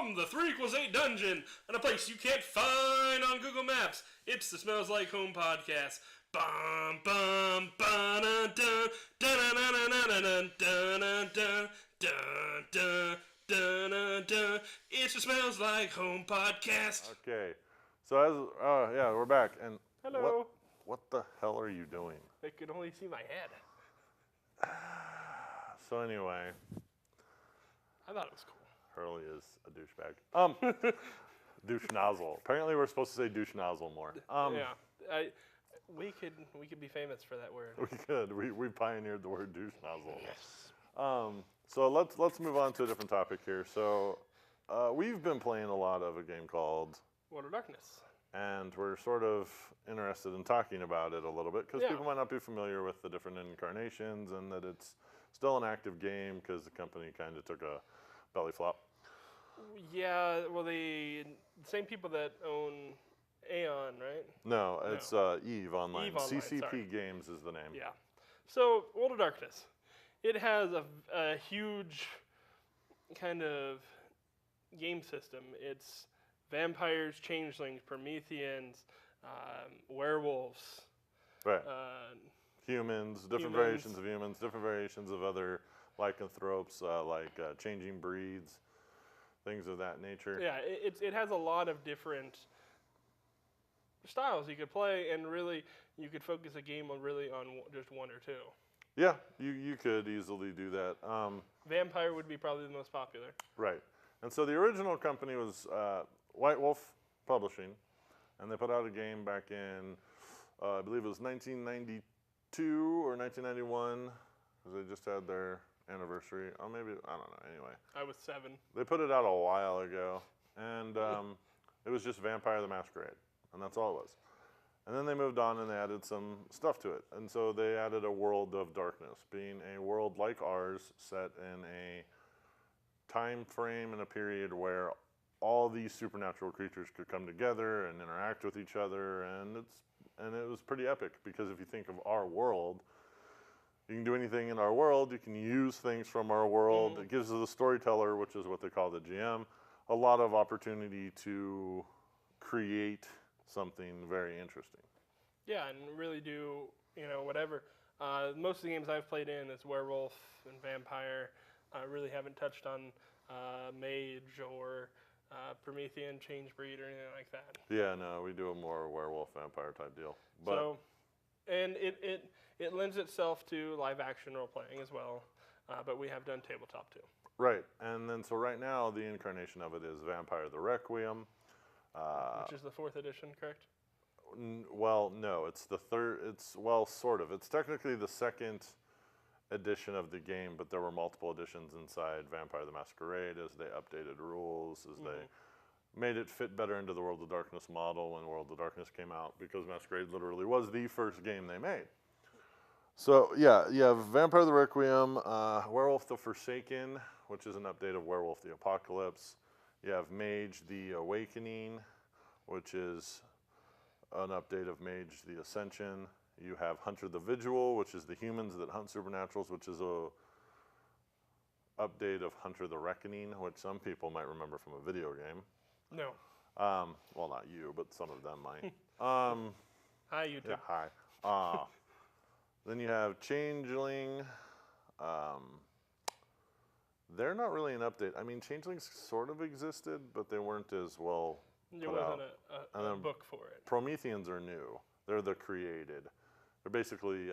From the 3 equals 8 dungeon, and a place you can't find on Google Maps, it's the Smells Like Home podcast. Bum bum ba dun dun dun dun dun dun dun dun dun dun. It's the Smells Like Home podcast. Okay, so yeah, we're back. And Hello. what the hell are you doing? They could only see my head. So anyway, I thought it was cool. Hurley is a douchebag. Douche nozzle. Apparently, we're supposed to say douche nozzle more. Yeah, we could be famous for that word. We could. We pioneered the word douche nozzle. Yes. So let's move on to a different topic here. So we've been playing a lot of a game called World of Darkness. And we're sort of interested in talking about it a little bit because Yeah. people might not be familiar with the different incarnations and that it's still an active game because the company kind of took a belly flop. Yeah, well, the same people that own Aeon, right? No, it's EVE Online. EVE Online, CCP sorry. Games is the name. Yeah. So, World of Darkness. It has a huge kind of game system. It's vampires, changelings, Prometheans, werewolves. Right. Humans, different humans. variations of humans, different variations of other lycanthropes, like changing breeds, things of that nature. Yeah, it has a lot of different styles you could play, and really you could focus a game on just one or two. Yeah, you could easily do that. Vampire would be probably the most popular. Right. And so the original company was White Wolf Publishing, and they put out a game back in, I believe it was 1992 or 1991, because they just had their anniversary. Oh, maybe, I don't know, anyway. I was 7. They put it out a while ago, and it was just Vampire the Masquerade, and that's all it was. And then they moved on and they added some stuff to it. And so they added a World of Darkness, being a world like ours set in a time frame and a period where all these supernatural creatures could come together and interact with each other, and it was pretty epic because if you think of our world, you can do anything in our world, you can use things from our world. Mm-hmm. It gives the storyteller, which is what they call the GM, a lot of opportunity to create something very interesting. Yeah, and really do, whatever. Most of the games I've played in is werewolf and vampire. I really haven't touched on mage or Promethean, change breed, or anything like that. Yeah, no, we do a more werewolf vampire type deal. But So, and it lends itself to live action role playing as well. But we have done tabletop too. right, and then so right now the incarnation of it is Vampire the Requiem. Which is the 4th edition, correct? Well, no, it's the third. Sort of. It's technically the 2nd edition of the game, but there were multiple editions inside Vampire the Masquerade as they updated rules, as they made it fit better into the World of Darkness model when World of Darkness came out, because Masquerade literally was the first game they made. So yeah, you have Vampire the Requiem, Werewolf the Forsaken, which is an update of Werewolf the Apocalypse. You have Mage the Awakening, which is an update of Mage the Ascension. You have Hunter the Vigil, which is the humans that hunt supernaturals, which is a update of Hunter the Reckoning, which some people might remember from a video game. No. Well, not you, but some of them might. Hi, YouTube. Yeah, hi. Then you have Changeling. They're not really an update. I mean, Changelings sort of existed, but they weren't as well There put wasn't out. a book for it. Prometheans are new. They're the created. They're basically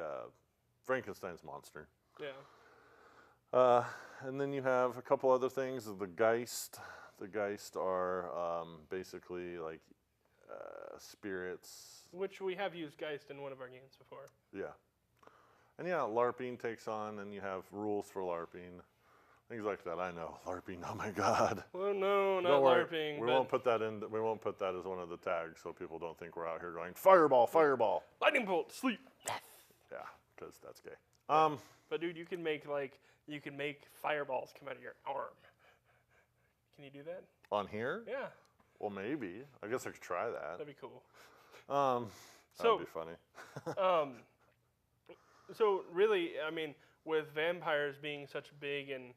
Frankenstein's monster. Yeah. And then you have a couple other things. The Geist. The Geist are basically like spirits. Which we have used Geist in one of our games before. Yeah. And yeah, LARPing takes on, and you have rules for LARPing. Things like that. I know LARPing. Oh my God. Well, no, not Don't worry. LARPing. We but won't put that in. We won't put that as one of the tags, so people don't think we're out here going fireball, fireball. lightning bolt, sleep. Yeah, because that's gay. But dude, you can make fireballs come out of your arm. Can you do that? On here? Yeah, Well, maybe. I guess I could try that. that'd be cool. That'd be funny. So really, I mean, with vampires being such big and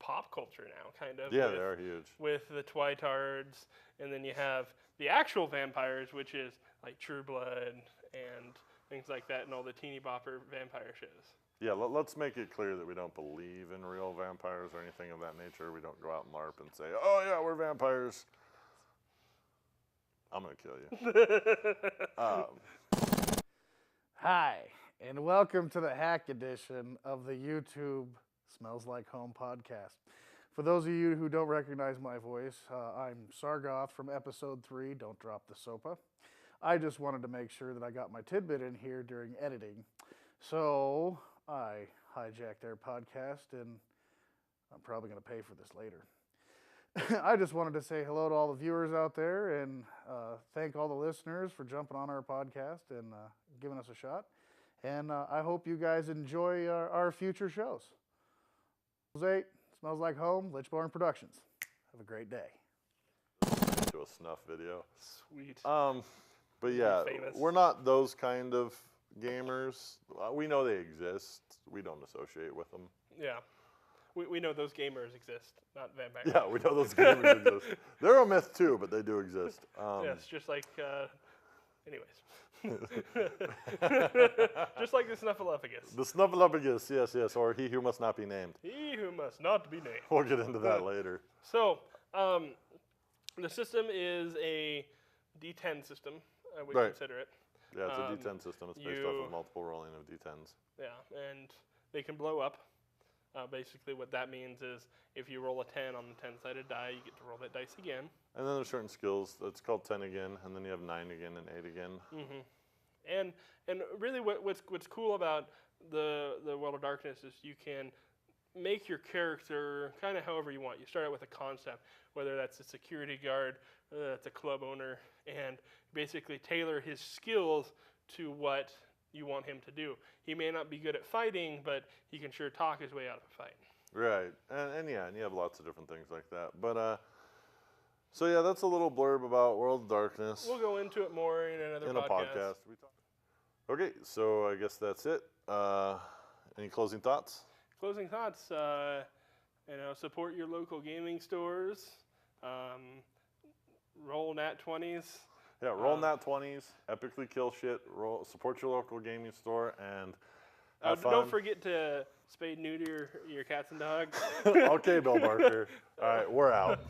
pop culture now, kind of. Yeah, they are huge. With the Twitards, and then you have the actual vampires, which is like True Blood and things like that, and all the teeny bopper vampire shows. Yeah, let's make it clear that we don't believe in real vampires or anything of that nature. We don't go out and LARP and say, oh yeah, we're vampires. I'm going to kill you. Hi, and welcome to the hack edition of the YouTube Smells Like Home podcast. For those of you who don't recognize my voice, I'm Sargoth from episode 3, Don't Drop the Sopa. I just wanted to make sure that I got my tidbit in here during editing. So I hijacked their podcast, and I'm probably going to pay for this later. I just wanted to say hello to all the viewers out there and thank all the listeners for jumping on our podcast and giving us a shot. And I hope you guys enjoy our future shows. 8 Smells Like Home, Lichborn Productions. Have a great day. To a snuff video. Sweet. But yeah, Famous. we're not those kind of gamers. We know they exist. We don't associate with them. Yeah. We know those gamers exist, not vampires. Yeah, we know those gamers exist. They're a myth too, but they do exist. Yes, just like, anyways. Just like the Snuffleupagus. The Snuffleupagus, yes, or he who must not be named. He who must not be named. We'll get into that later. So, the system is a D10 system, we Right. consider it. Yeah, it's a D10 system. It's based off of multiple rolling of D10s. Yeah, and they can blow up. Basically, what that means is if you roll a 10 on the 10-sided die, you get to roll that dice again. And then there's certain skills. It's called 10 again, and then you have 9 again and 8 again. Mm-hmm. And really, what's cool about the World of Darkness is you can make your character kind of however you want. You start out with a concept, whether that's a security guard, whether that's a club owner, and basically tailor his skills to what you want him to do. He may not be good at fighting, but he can sure talk his way out of a fight. Right, and you have lots of different things like that. But so yeah, that's a little blurb about World of Darkness. We'll go into it more in another in a podcast. Okay, so I guess that's it. Any closing thoughts? Closing thoughts. Support your local gaming stores. Roll nat 20s. Yeah, roll nat 20s, epically kill shit, support your local gaming store, and have fun. Don't forget to spay neuter your cats and dogs. Okay, Bill Barker. All right, we're out.